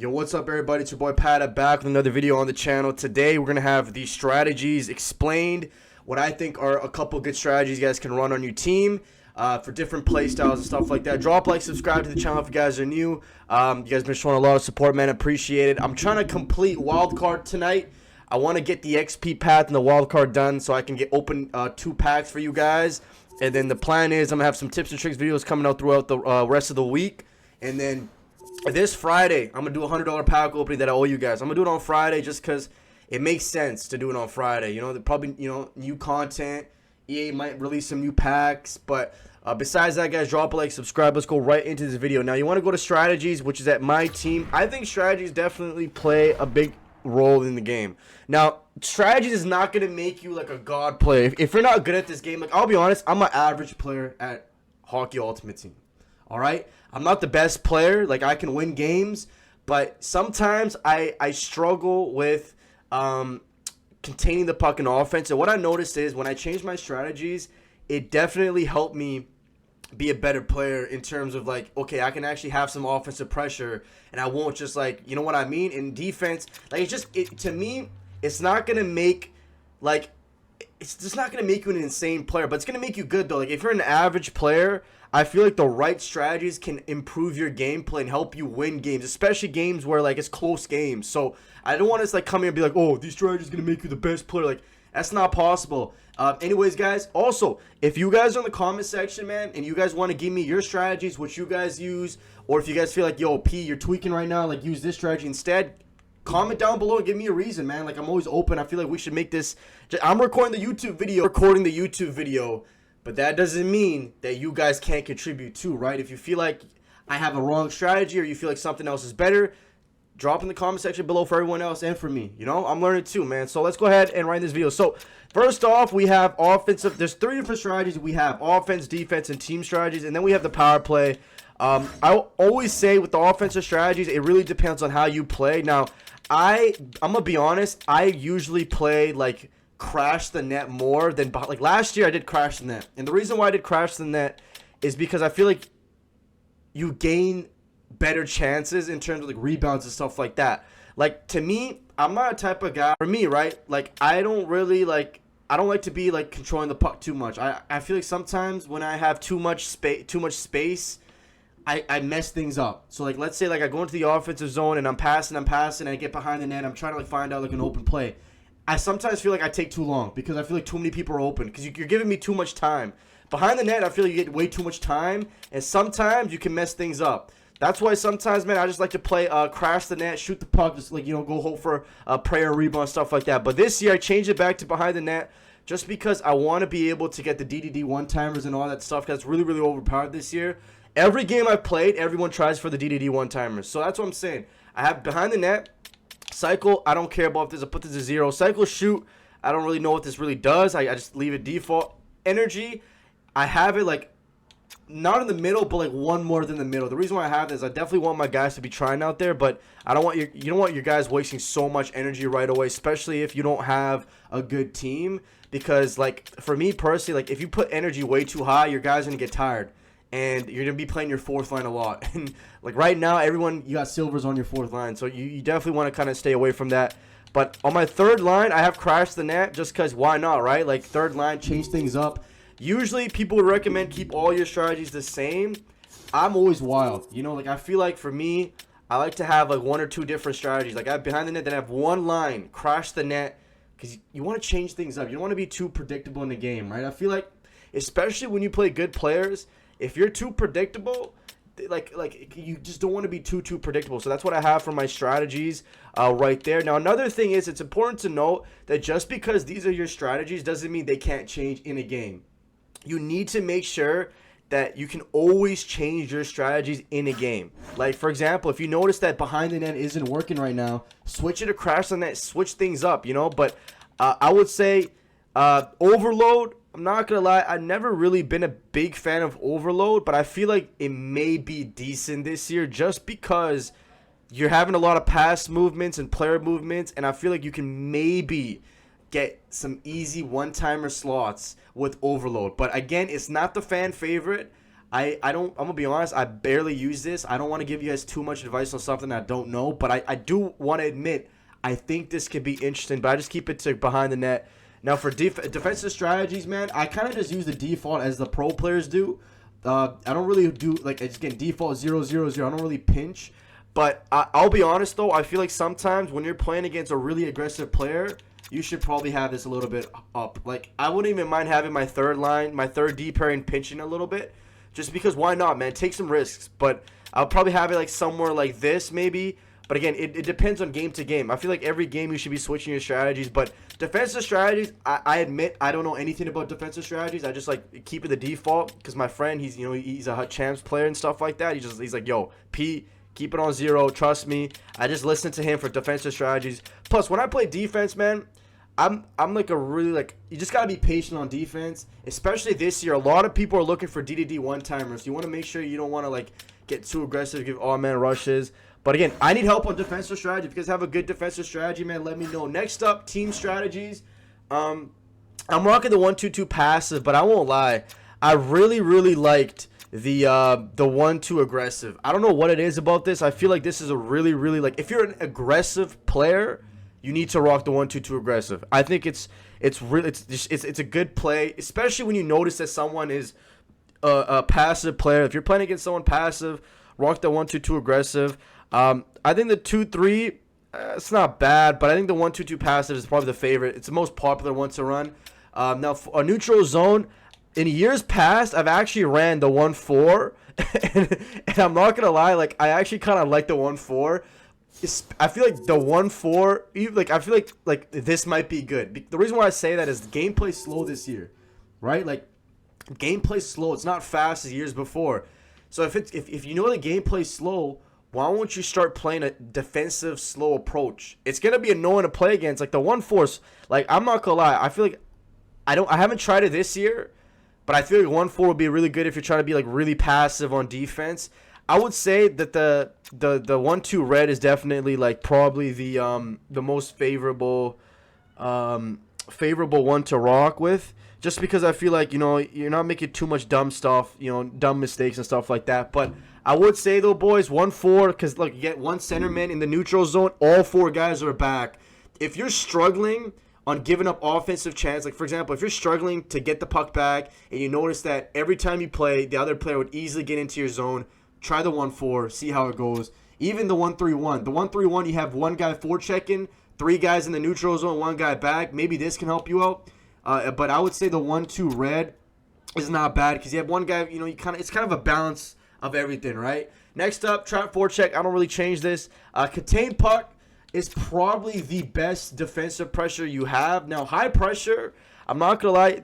Yo, what's up, everybody? It's your boy Padda back with another video on the channel. Today, we're going to have these strategies explained, what I think are a couple good strategies you guys can run on your team for different play styles and stuff like that. Drop a like, subscribe to the channel if you guys are new. You guys been showing a lot of support, man. Appreciate it. I'm trying to complete wildcard tonight. I want to get the XP path and the wildcard done so I can get open 2 packs for you guys. And then the plan is I'm going to have some tips and tricks videos coming out throughout the rest of the week. And then this Friday, I'm going to do a $100 pack opening that I owe you guys. I'm going to do it on Friday just because it makes sense to do it on Friday. You know, probably, new content. EA might release some new packs. But besides that, guys, drop a like, subscribe. Let's go right into this video. Now, you want to go to strategies, which is at my team. I think strategies definitely play a big role in the game. Now, strategies is not going to make you like a god player. If you're not good at this game, like, I'll be honest, I'm an average player at Hockey Ultimate Team. All right, I'm not the best player. Like, I can win games, but sometimes I struggle with containing the puck in offense. And what I noticed is when I changed my strategies, it definitely helped me be a better player in terms of, like, okay, I can actually have some offensive pressure and I won't just, like, you know what I mean? In defense, like, to me, it's not gonna make, like, it's just not gonna make you an insane player, but it's gonna make you good though. Like, if you're an average player, I feel like the right strategies can improve your gameplay and help you win games, especially games where, like, it's close games. So I don't want to, like, come here and be like, oh, these strategies are gonna make you the best player. Like, that's not possible. Anyways, guys, also, if you guys are in the comment section, man, and you guys want to give me your strategies, what you guys use, or if you guys feel like, yo, P, you're tweaking right now, like, use this strategy instead, comment down below and give me a reason, man. Like, I'm always open. I feel like we should make this. I'm recording the YouTube video, but that doesn't mean that you guys can't contribute too, right? If you feel like I have a wrong strategy or you feel like something else is better, drop in the comment section below for everyone else and for me. You know, I'm learning too, man. So let's go ahead and write this video. So first off, we have offensive. There's 3 different strategies. We have offense, defense, and team strategies, and then we have the power play. I always say with the offensive strategies, it really depends on how you play. Now, I'm gonna be honest. I usually play like crash the net more than, like, last year I did crash the net, and the reason why I did crash the net is because I feel like you gain better chances in terms of, like, rebounds and stuff like that. Like, to me, I'm not a type of guy, for me, right, like, I don't like to be, like, controlling the puck too much. I feel like sometimes when I have too much space, I mess things up. So, like, let's say, like, I go into the offensive zone and I'm passing, and I get behind the net, I'm trying to, like, find out, like, an open play. I sometimes feel like I take too long because I feel like too many people are open because you're giving me too much time. Behind the net, I feel like you get way too much time, and sometimes you can mess things up. That's why sometimes, man, I just like to play crash the net, shoot the puck, just, like, go hope for a prayer rebound, stuff like that. But this year, I changed it back to behind the net just because I want to be able to get the DDD one-timers and all that stuff because it's really, really overpowered this year. Every game I've played, everyone tries for the DDD one-timers. So that's what I'm saying. I have behind the net. Cycle, I don't care about if this. I put this to 0. Cycle, shoot, I don't really know what this really does. I just leave it default. Energy, I have it, like, not in the middle, but, like, one more than the middle. The reason why I have this, I definitely want my guys to be trying out there, but I don't want you don't want your guys wasting so much energy right away, especially if you don't have a good team. Because, like, for me personally, like, if you put energy way too high, your guys are gonna get tired. And you're going to be playing your 4th line a lot. And, like, right now, you got silvers on your 4th line. So you definitely want to kind of stay away from that. But on my 3rd line, I have crashed the net just because why not, right? Like, 3rd line, change things up. Usually, people would recommend keep all your strategies the same. I'm always wild. You know, like, I feel like for me, I like to have, like, 1 or 2 different strategies. Like, I have behind the net, then I have 1 line, crash the net. Because you want to change things up. You don't want to be too predictable in the game, right? I feel like, especially when you play good players, if you're too predictable, like you just don't want to be too predictable. So that's what I have for my strategies right there. Now, another thing is it's important to note that just because these are your strategies doesn't mean they can't change in a game. You need to make sure that you can always change your strategies in a game. Like, for example, if you notice that behind the net isn't working right now, switch it to crash the net, switch things up, you know. But I would say overload, I'm not going to lie, I've never really been a big fan of overload, but I feel like it may be decent this year just because you're having a lot of pass movements and player movements, and I feel like you can maybe get some easy one-timer slots with overload. But again, it's not the fan favorite. I'm gonna be honest, I barely use this. I don't want to give you guys too much advice on something I don't know, but I do want to admit I think this could be interesting, but I just keep it to behind the net. Now for defensive strategies, man, I kind of just use the default as the pro players do. I don't really do, like, again, default 0-0-0. I don't really pinch. But I'll be honest, though, I feel like sometimes when you're playing against a really aggressive player, you should probably have this a little bit up. Like, I wouldn't even mind having my third line, my third D pairing pinching a little bit. Just because, why not, man? Take some risks. But I'll probably have it, like, somewhere like this, maybe. But, again, it depends on game to game. I feel like every game you should be switching your strategies. But defensive strategies, I admit I don't know anything about defensive strategies. I just, like, keep it the default. Because my friend, he's a champs player and stuff like that. He's like, yo, P, keep it on 0. Trust me. I just listen to him for defensive strategies. Plus, when I play defense, man, I'm like a really, like, you just got to be patient on defense. Especially this year. A lot of people are looking for DDD one-timers. You want to make sure you don't want to, like, get too aggressive, give all-man rushes. But, again, I need help on defensive strategy. If you guys have a good defensive strategy, man, let me know. Next up, team strategies. I'm rocking the 1-2-2 passive, but I won't lie. I really, really liked the 1-2 aggressive. I don't know what it is about this. I feel like this is a really, really, like, if you're an aggressive player, you need to rock the 1-2-2 aggressive. I think it's a good play, especially when you notice that someone is a passive player. If you're playing against someone passive, rock the 1-2-2 aggressive. I think the 2-3, it's not bad, but I think the 1-2-2 passive is probably the favorite. It's the most popular one to run. Now, for a neutral zone, in years past, I've actually ran the 1-4, and I'm not gonna lie, like, I actually kind of like the 1-4. I feel like the 1-4, like, I feel like this might be good. The reason why I say that is the gameplay's slow this year, right? Like, gameplay's slow. It's not fast as years before. So if you know the gameplay's slow, why won't you start playing a defensive slow approach? It's gonna be annoying to play against. Like the 1-4, like, I'm not gonna lie, I feel like I haven't tried it this year, but I feel like 1-4 would be really good if you're trying to be, like, really passive on defense. I would say that the 1-2 red is definitely, like, probably the most favorable one to rock with, just because I feel like, you know, you're not making too much dumb stuff, you know, dumb mistakes and stuff like that. But I would say, though, boys, 1-4, because, look, you get one centerman in the neutral zone, all 4 guys are back. If you're struggling on giving up offensive chance, like, for example, if you're struggling to get the puck back and you notice that every time you play, the other player would easily get into your zone, try the 1-4, see how it goes. Even the 1-3-1. The 1-3-1, you have one guy forechecking, 3 guys in the neutral zone, 1 guy back. Maybe this can help you out. But I would say the 1-2 red is not bad because you have one guy, you know, it's kind of a balance of everything, right? Next up, trap forecheck. I don't really change this. Contain puck is probably the best defensive pressure you have. Now, high pressure, I'm not going to lie.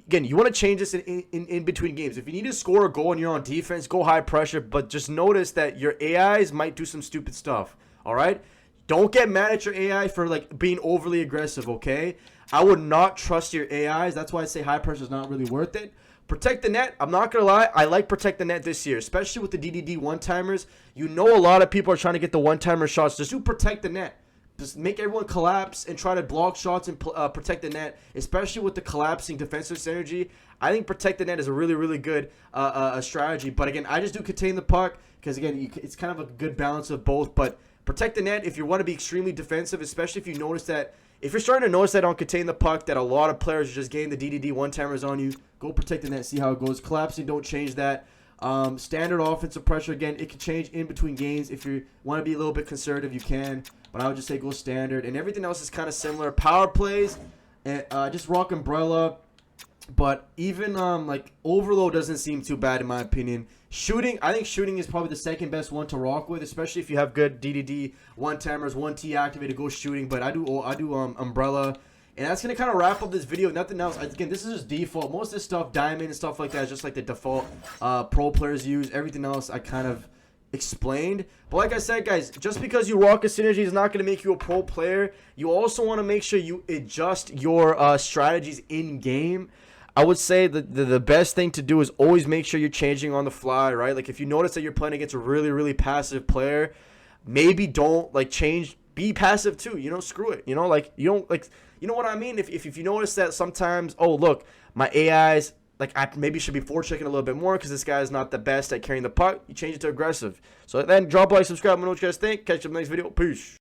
Again, you want to change this in between games. If you need to score a goal and you're on defense, go high pressure. But just notice that your AIs might do some stupid stuff, all right? Don't get mad at your AI for, like, being overly aggressive, okay? I would not trust your AIs. That's why I say high pressure is not really worth it. Protect the net. I'm not going to lie. I like protect the net this year, especially with the DDD one-timers. You know a lot of people are trying to get the one-timer shots. Just do protect the net. Just make everyone collapse and try to block shots and protect the net, especially with the collapsing defensive synergy. I think protect the net is a really, really good strategy. But, again, I just do contain the puck because, again, it's kind of a good balance of both. But protect the net if you want to be extremely defensive, especially if you notice that. If you're starting to notice that on contain the puck that a lot of players are just getting the DDD one-timers on you, go protect the net, see how it goes. Collapsing, don't change that. Standard offensive pressure, again, it can change in between games. If you want to be a little bit conservative, you can. But I would just say go standard. And everything else is kind of similar. Power plays, just rock umbrella. But even like overload doesn't seem too bad in my opinion. Shooting, I think shooting is probably the second best one to rock with, especially if you have good DDD one-timers, 1T activated, go shooting. But I do umbrella. And that's going to kind of wrap up this video. Nothing else. Again, this is just default. Most of this stuff, diamond and stuff like that, is just like the default pro players use. Everything else I kind of explained. But like I said, guys, just because you rock a synergy is not going to make you a pro player. You also want to make sure you adjust your strategies in-game. I would say that the best thing to do is always make sure you're changing on the fly, right? Like if you notice that you're playing against a really, really passive player, maybe don't like change. Be passive too, you know, screw it. You know, like you don't like, you know what I mean? If you notice that sometimes, oh look, my AIs like I maybe should be forechecking a little bit more because this guy is not the best at carrying the puck. You change it to aggressive. So then drop a like, subscribe, let me know what you guys think. Catch you in the next video. Peace.